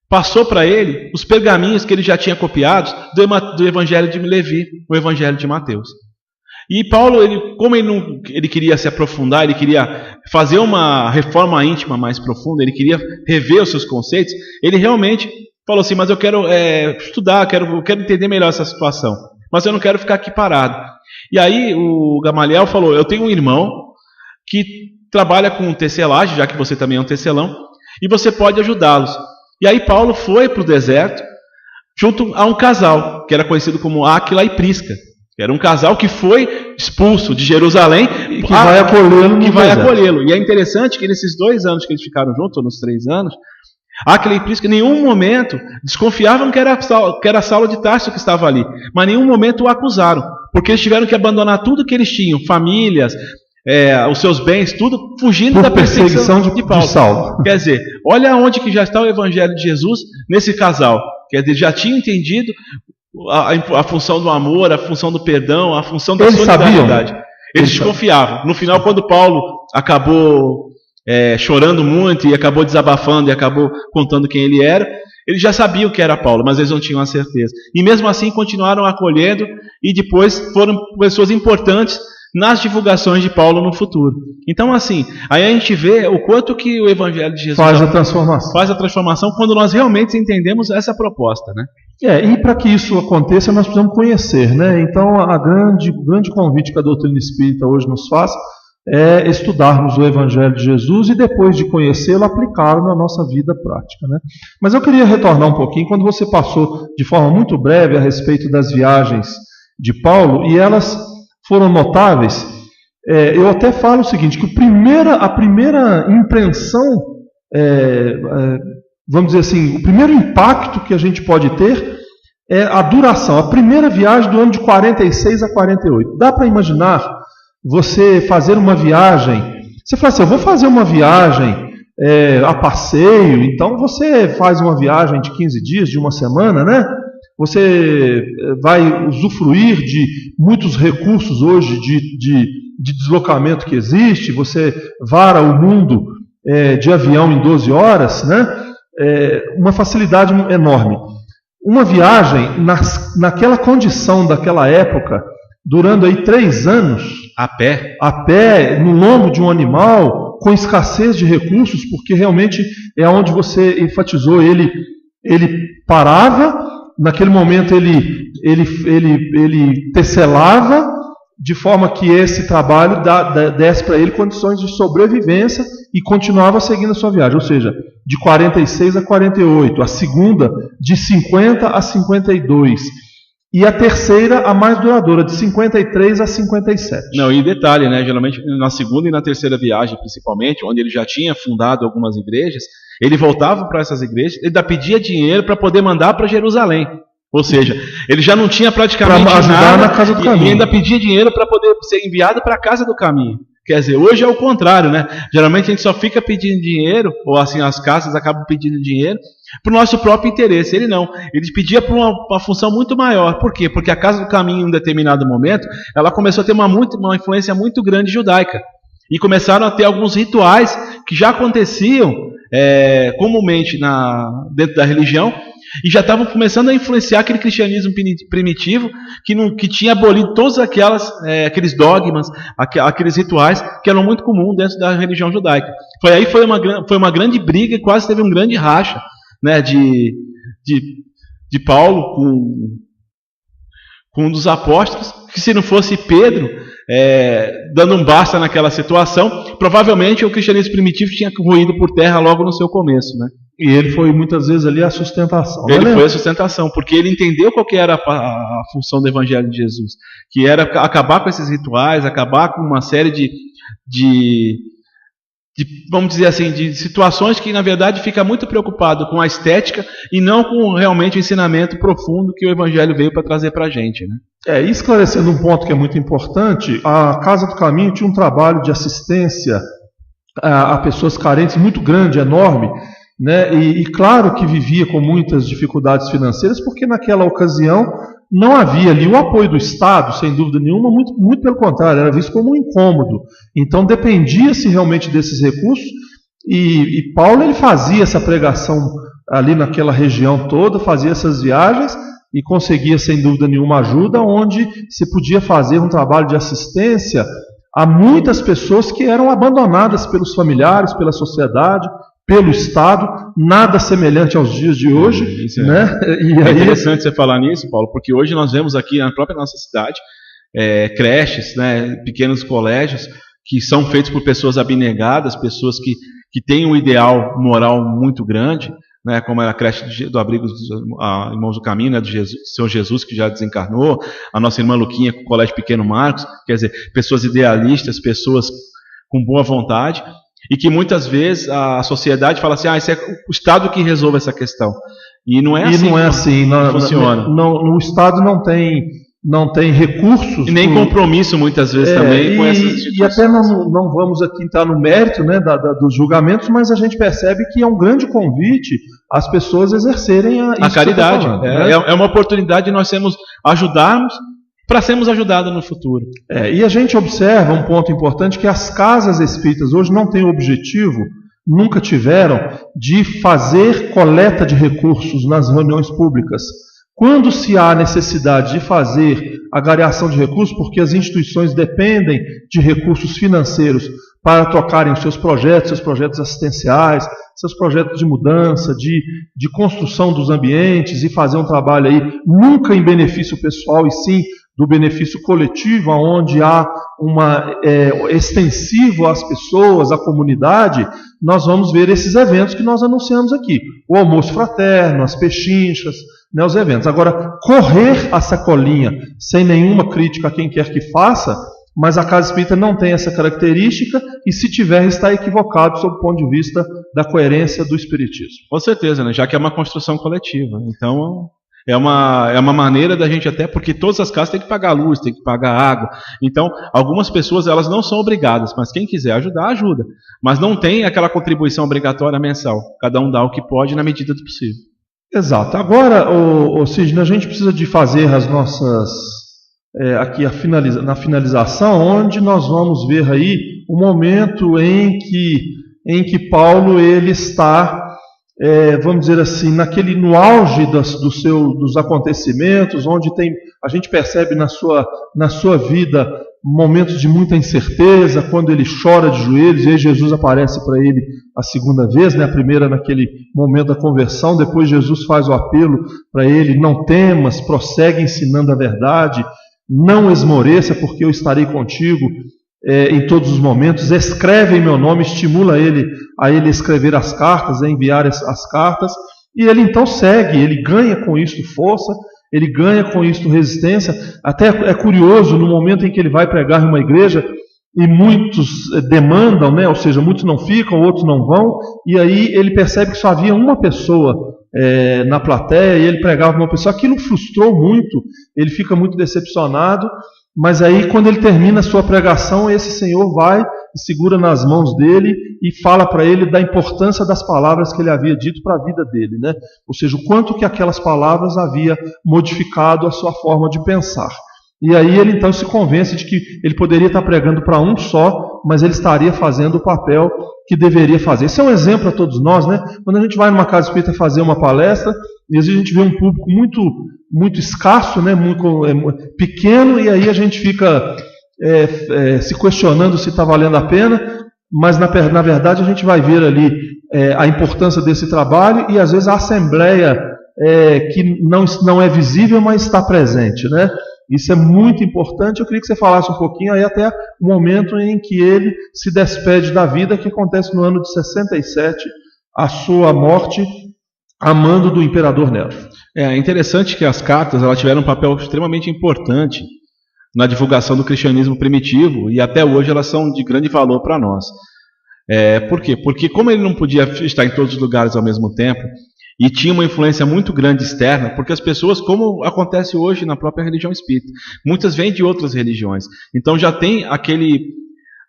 passou para ele os pergaminhos que ele já tinha copiados do Evangelho de Levi, o Evangelho de Mateus. E Paulo, como ele queria se aprofundar, ele queria fazer uma reforma íntima mais profunda, ele queria rever os seus conceitos, ele realmente falou assim: mas eu quero estudar, eu quero entender melhor essa situação, mas eu não quero ficar aqui parado. E aí o Gamaliel falou: eu tenho um irmão que trabalha com tecelagem, já que você também é um tecelão, e você pode ajudá-los. E aí Paulo foi para o deserto junto a um casal, que era conhecido como Áquila e Prisca, que era um casal que foi expulso de Jerusalém e que vai acolhê-lo. E é interessante que nesses 2 anos que eles ficaram juntos, ou nos 3 anos, Aquele príncipe, em nenhum momento, desconfiavam que era Saulo de Tarso que estava ali, mas em nenhum momento o acusaram, porque eles tiveram que abandonar tudo que eles tinham, famílias, os seus bens, tudo, fugindo da perseguição de Paulo. De Saulo. Quer dizer, olha onde que já está o Evangelho de Jesus nesse casal. Quer dizer, já tinha entendido a função do amor, a função do perdão, a função da solidariedade. Eles desconfiavam. No final, quando Paulo acabou chorando muito e acabou desabafando e acabou contando quem ele era, eles já sabiam que era Paulo, mas eles não tinham a certeza. E mesmo assim continuaram acolhendo e depois foram pessoas importantes nas divulgações de Paulo no futuro. Então, assim, aí a gente vê o quanto que o Evangelho de Jesus faz a transformação quando nós realmente entendemos essa proposta, né? E para que isso aconteça, nós precisamos conhecer, né? Então, o grande convite que a doutrina espírita hoje nos faz é estudarmos o Evangelho de Jesus e depois de conhecê-lo, aplicá-lo na nossa vida prática, né? Mas eu queria retornar um pouquinho, quando você passou de forma muito breve a respeito das viagens de Paulo, e elas foram notáveis. Eu até falo o seguinte, que a primeira impressão, vamos dizer assim, o primeiro impacto que a gente pode ter é a duração, a primeira viagem do ano de 46 a 48. Dá para imaginar você fazer uma viagem, você fala assim, eu vou fazer uma viagem a passeio, então você faz uma viagem de 15 dias, de uma semana, né? Você vai usufruir de muitos recursos hoje de deslocamento que existe, você vara o mundo de avião em 12 horas, né? Uma facilidade enorme. Uma viagem naquela condição daquela época, durando aí 3 anos, a pé, no lombo de um animal, com escassez de recursos, porque realmente é onde você enfatizou, ele parava, naquele momento ele tecelava, de forma que esse trabalho desse para ele condições de sobrevivência e continuava seguindo a sua viagem, ou seja, de 46 a 48, a segunda de 50 a 52, e a terceira, a mais duradoura, de 53 a 57. Não, e detalhe, né? Geralmente na segunda e na terceira viagem, principalmente, onde ele já tinha fundado algumas igrejas, ele voltava para essas igrejas, ele ainda pedia dinheiro para poder mandar para Jerusalém. Ou seja, ele já não tinha praticamente nada na casa do caminho. E ainda pedia dinheiro para poder ser enviado para a casa do caminho. Quer dizer, hoje é o contrário, né? Geralmente a gente só fica pedindo dinheiro, ou assim as casas acabam pedindo dinheiro para o nosso próprio interesse. Ele não. Ele pedia para uma função muito maior. Por quê? Porque a casa do caminho, em um determinado momento, ela começou a ter uma influência muito grande judaica. E começaram a ter alguns rituais que já aconteciam comumente dentro da religião, e já estavam começando a influenciar aquele cristianismo primitivo que tinha abolido todos aqueles dogmas, aqueles rituais que eram muito comuns dentro da religião judaica. Foi uma grande briga e quase teve um grande racha, né, de Paulo com um dos apóstolos, que se não fosse Pedro dando um basta naquela situação, provavelmente o cristianismo primitivo tinha ruído por terra logo no seu começo, né? E ele foi muitas vezes ali a sustentação. Ele foi a sustentação, porque ele entendeu qual que era a função do Evangelho de Jesus, que era acabar com esses rituais, acabar com uma série de vamos dizer assim, de situações que na verdade fica muito preocupado com a estética e não com realmente o ensinamento profundo que o Evangelho veio para trazer para a gente, né? Esclarecendo um ponto que é muito importante, a Casa do Caminho tinha um trabalho de assistência a pessoas carentes muito grande, enorme, né? E claro que vivia com muitas dificuldades financeiras, porque naquela ocasião não havia ali o apoio do Estado, sem dúvida nenhuma, muito pelo contrário, era visto como um incômodo. Então dependia-se realmente desses recursos, e Paulo ele fazia essa pregação ali naquela região toda, fazia essas viagens e conseguia sem dúvida nenhuma ajuda, onde se podia fazer um trabalho de assistência a muitas pessoas que eram abandonadas pelos familiares, pela sociedade, pelo Estado, nada semelhante aos dias de hoje. Né? É interessante você falar nisso, Paulo, porque hoje nós vemos aqui na própria nossa cidade creches, né, pequenos colégios que são feitos por pessoas abnegadas, pessoas que têm um ideal moral muito grande, né, como a creche do Abrigo dos Irmãos do Caminho, né, do Senhor Jesus, que já desencarnou, a nossa irmã Luquinha com o Colégio Pequeno Marcos, quer dizer, pessoas idealistas, pessoas com boa vontade. E que muitas vezes a sociedade fala assim, isso é o Estado que resolve essa questão. E não é assim. Não funciona. O Estado não tem recursos. E nem compromisso muitas vezes também com essas instituições. E até não vamos aqui entrar no mérito, né, dos julgamentos, mas a gente percebe que é um grande convite às pessoas exercerem a caridade. É uma oportunidade de nós ajudarmos para sermos ajudados no futuro. E a gente observa um ponto importante, que as casas espíritas hoje não têm o objetivo, nunca tiveram, de fazer coleta de recursos nas reuniões públicas. Quando se há necessidade de fazer agariação de recursos, porque as instituições dependem de recursos financeiros para tocarem os seus projetos assistenciais, seus projetos de mudança, de construção dos ambientes e fazer um trabalho aí, nunca em benefício pessoal e sim do benefício coletivo, onde há extensivo às pessoas, à comunidade, nós vamos ver esses eventos que nós anunciamos aqui. O almoço fraterno, as pechinchas, né, os eventos. Agora, correr a sacolinha sem nenhuma crítica a quem quer que faça, mas a Casa Espírita não tem essa característica e, se tiver, está equivocado sob o ponto de vista da coerência do Espiritismo. Com certeza, né? Já que é uma construção coletiva. Então, é uma maneira da gente, até porque todas as casas têm que pagar luz, têm que pagar água. Então, algumas pessoas elas não são obrigadas, mas quem quiser ajudar, ajuda. Mas não tem aquela contribuição obrigatória mensal. Cada um dá o que pode na medida do possível. Exato. Agora, Sidney, a gente precisa de fazer as nossas... aqui na finalização, onde nós vamos ver aí o momento em que Paulo ele está... vamos dizer assim, no auge dos acontecimentos, onde a gente percebe na sua vida momentos de muita incerteza, quando ele chora de joelhos, e aí Jesus aparece para ele a segunda vez, né? A primeira naquele momento da conversão, depois Jesus faz o apelo para ele: não temas, prossegue ensinando a verdade, não esmoreça, porque eu estarei contigo em todos os momentos, escreve em meu nome, estimula ele a escrever as cartas, a enviar as cartas, e ele então segue, ele ganha com isso força, ele ganha com isso resistência. Até é curioso, no momento em que ele vai pregar em uma igreja, e muitos demandam, né, ou seja, muitos não ficam, outros não vão, e aí ele percebe que só havia uma pessoa na plateia, e ele pregava para uma pessoa, aquilo frustrou muito, ele fica muito decepcionado. Mas aí, quando ele termina a sua pregação, esse senhor vai e segura nas mãos dele e fala para ele da importância das palavras que ele havia dito para a vida dele, né? Ou seja, o quanto que aquelas palavras havia modificado a sua forma de pensar. E aí ele então se convence de que ele poderia estar pregando para um só, mas ele estaria fazendo o papel que deveria fazer. Esse é um exemplo a todos nós, né? Quando a gente vai numa casa espírita fazer uma palestra, e às vezes a gente vê um público muito escasso, né? Muito pequeno, e aí a gente fica se questionando se está valendo a pena, mas na verdade a gente vai ver ali a importância desse trabalho, e às vezes a assembleia que não é visível, mas está presente, né? Isso é muito importante. Eu queria que você falasse um pouquinho aí até o momento em que ele se despede da vida, que acontece no ano de 67, a sua morte a mando do imperador Nero. É interessante que as cartas elas tiveram um papel extremamente importante na divulgação do cristianismo primitivo, e até hoje elas são de grande valor para nós. Por quê? Porque como ele não podia estar em todos os lugares ao mesmo tempo, e tinha uma influência muito grande externa, porque as pessoas, como acontece hoje na própria religião espírita, muitas vêm de outras religiões, então já tem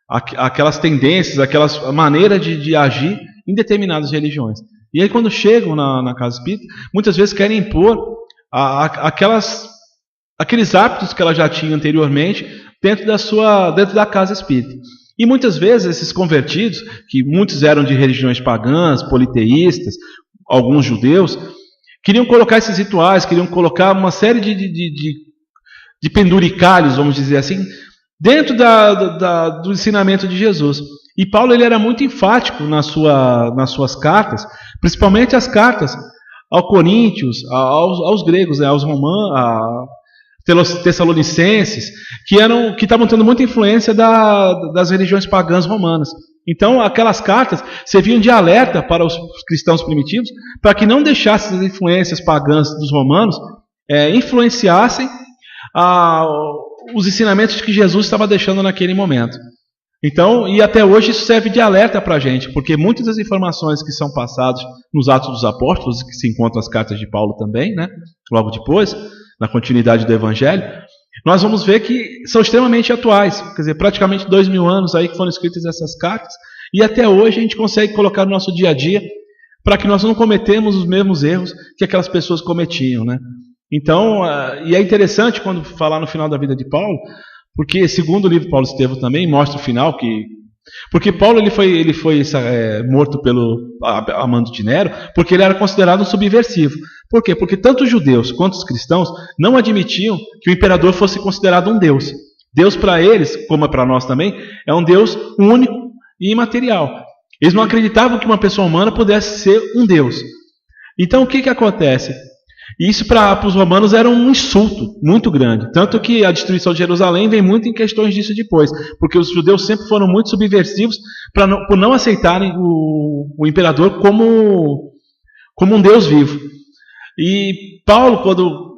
aquelas tendências, aquelas maneiras de agir em determinadas religiões. E aí quando chegam na casa espírita, muitas vezes querem impor aqueles hábitos que ela já tinha anteriormente dentro da casa espírita. E muitas vezes esses convertidos, que muitos eram de religiões pagãs, politeístas, alguns judeus, queriam colocar esses rituais, queriam colocar uma série de penduricalhos, vamos dizer assim, dentro do ensinamento de Jesus. E Paulo ele era muito enfático nas suas cartas, principalmente as cartas aos coríntios, aos gregos, aos romanos, tessalonicenses, que estavam tendo muita influência das religiões pagãs romanas. Então, aquelas cartas serviam de alerta para os cristãos primitivos, para que não deixassem as influências pagãs dos romanos influenciassem os ensinamentos que Jesus estava deixando naquele momento. Então, e até hoje isso serve de alerta para a gente, porque muitas das informações que são passadas nos Atos dos Apóstolos, que se encontram nas cartas de Paulo também, né, logo depois, na continuidade do Evangelho, nós vamos ver que são extremamente atuais. Quer dizer, praticamente 2000 anos aí que foram escritas essas cartas, e até hoje a gente consegue colocar no nosso dia a dia para que nós não cometemos os mesmos erros que aquelas pessoas cometiam, né? Então, e é interessante quando falar no final da vida de Paulo, porque segundo o livro Paulo Estevão também mostra o final porque Paulo ele foi morto a mando de Nero, porque ele era considerado um subversivo. Por quê? Porque tanto os judeus quanto os cristãos não admitiam que o imperador fosse considerado um deus. Deus para eles, como é para nós também, é um Deus único e imaterial. Eles não acreditavam que uma pessoa humana pudesse ser um deus. Então o que acontece? Isso para os romanos era um insulto muito grande. Tanto que a destruição de Jerusalém vem muito em questões disso depois. Porque os judeus sempre foram muito subversivos por não aceitarem o imperador como um Deus vivo. E Paulo, quando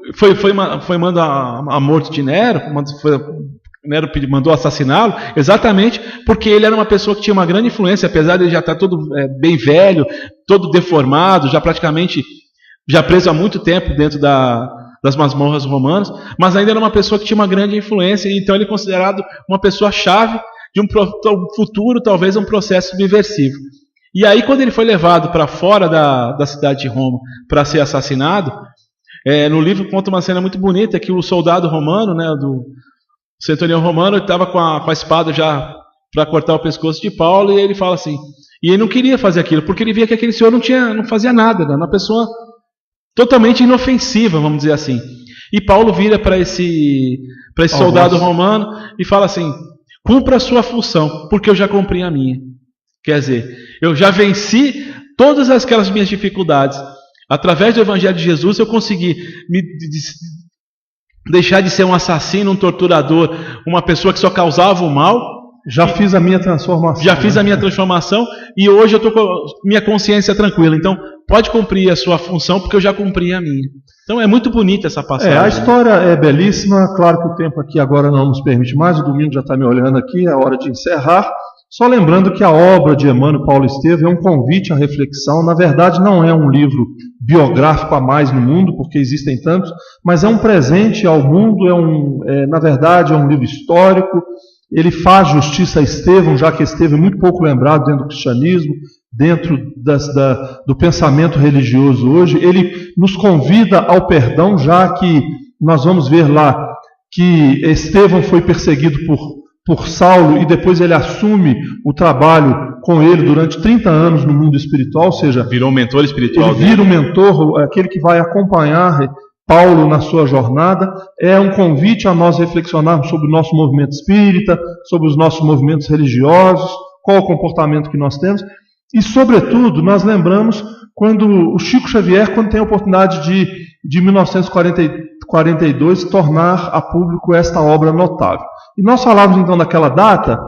foi mandar a morte de Nero, Nero mandou assassiná-lo, exatamente porque ele era uma pessoa que tinha uma grande influência, apesar de ele já estar todo bem velho, todo deformado, já praticamente já preso há muito tempo dentro das masmorras romanas, mas ainda era uma pessoa que tinha uma grande influência, então ele é considerado uma pessoa-chave de um futuro, talvez um processo subversivo. E aí quando ele foi levado para fora da cidade de Roma para ser assassinado, no livro conta uma cena muito bonita, que o soldado romano, né, do centurião romano, estava com a espada já para cortar o pescoço de Paulo, e ele fala assim, e ele não queria fazer aquilo, porque ele via que aquele senhor não fazia nada, né, uma pessoa totalmente inofensiva, vamos dizer assim. E Paulo vira para esse soldado romano e fala assim, cumpra a sua função, porque eu já cumpri a minha. Quer dizer, eu já venci todas aquelas minhas dificuldades. Através do Evangelho de Jesus eu consegui deixar de ser um assassino, um torturador, uma pessoa que só causava o mal. Já fiz a minha transformação. Já fiz a minha transformação e hoje eu estou com minha consciência tranquila. Então, pode cumprir a sua função porque eu já cumpri a minha. Então, é muito bonita essa passagem. A história é belíssima. Claro que o tempo aqui agora não nos permite mais. O domingo já está me olhando aqui, é hora de encerrar. Só lembrando que a obra de Emmanuel Paulo Estevam é um convite à reflexão. Na verdade, não é um livro biográfico a mais no mundo, porque existem tantos, mas é um presente ao mundo, na verdade, é um livro histórico. Ele faz justiça a Estevão, já que Estevão é muito pouco lembrado dentro do cristianismo, dentro do pensamento religioso hoje. Ele nos convida ao perdão, já que nós vamos ver lá que Estevão foi perseguido por Saulo e depois ele assume o trabalho com ele durante 30 anos no mundo espiritual, ou seja, virou um mentor espiritual. Ele vira um mentor, aquele que vai acompanhar Paulo na sua jornada. É um convite a nós reflexionarmos sobre o nosso movimento espírita, sobre os nossos movimentos religiosos, qual o comportamento que nós temos. E, sobretudo, nós lembramos quando o Chico Xavier, quando tem a oportunidade de 1942, tornar a público esta obra notável. E nós falávamos então daquela data,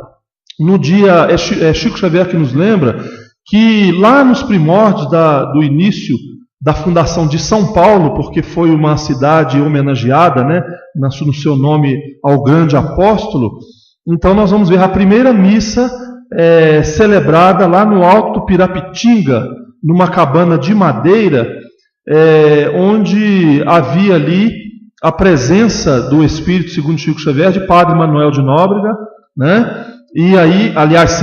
no dia, é Chico Xavier que nos lembra, que lá nos primórdios do início da fundação de São Paulo, porque foi uma cidade homenageada, né, no seu nome ao grande apóstolo. Então nós vamos ver a primeira missa celebrada lá no Alto Pirapitinga, numa cabana de madeira, onde havia ali a presença do Espírito, segundo Chico Xavier, de Padre Manuel de Nóbrega, né? E aí, aliás,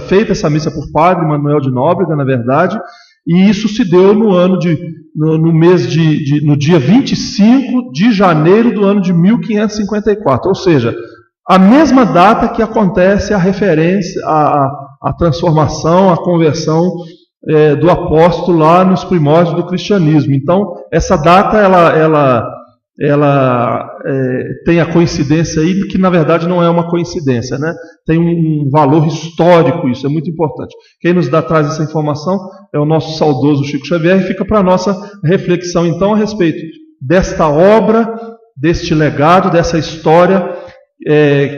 feita essa missa por Padre Manuel de Nóbrega, na verdade. E isso se deu no dia 25 de janeiro do ano de 1554, ou seja, a mesma data que acontece a referência, a transformação, a conversão do apóstolo lá nos primórdios do cristianismo. Então, essa data ela tem a coincidência aí, que na verdade não é uma coincidência, né? Tem um valor histórico, isso é muito importante. Quem traz essa informação é o nosso saudoso Chico Xavier, e fica para a nossa reflexão então a respeito desta obra, deste legado, dessa história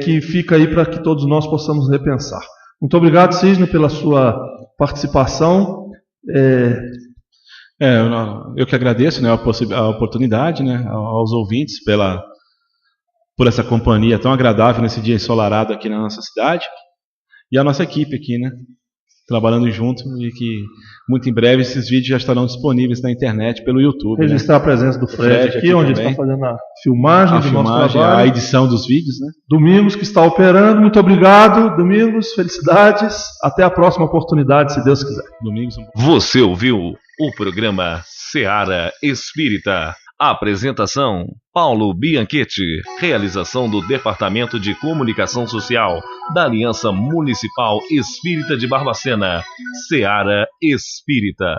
que fica aí para que todos nós possamos repensar. Muito obrigado, Cisne, pela sua participação. Eu que agradeço, né, a oportunidade, né, aos ouvintes por essa companhia tão agradável nesse dia ensolarado aqui na nossa cidade. e a nossa equipe aqui, né? Trabalhando junto, e que muito em breve esses vídeos já estarão disponíveis na internet, pelo YouTube. Registrar a presença do Fred aqui, onde ele está fazendo a filmagem do nosso trabalho. A edição dos vídeos, né? Domingos, que está operando, muito obrigado, Domingos, felicidades, até a próxima oportunidade, se Deus quiser. Domingos. Você ouviu o programa Seara Espírita. Apresentação: Paulo Bianchetti. Realização do Departamento de Comunicação Social da Aliança Municipal Espírita de Barbacena. Seara Espírita.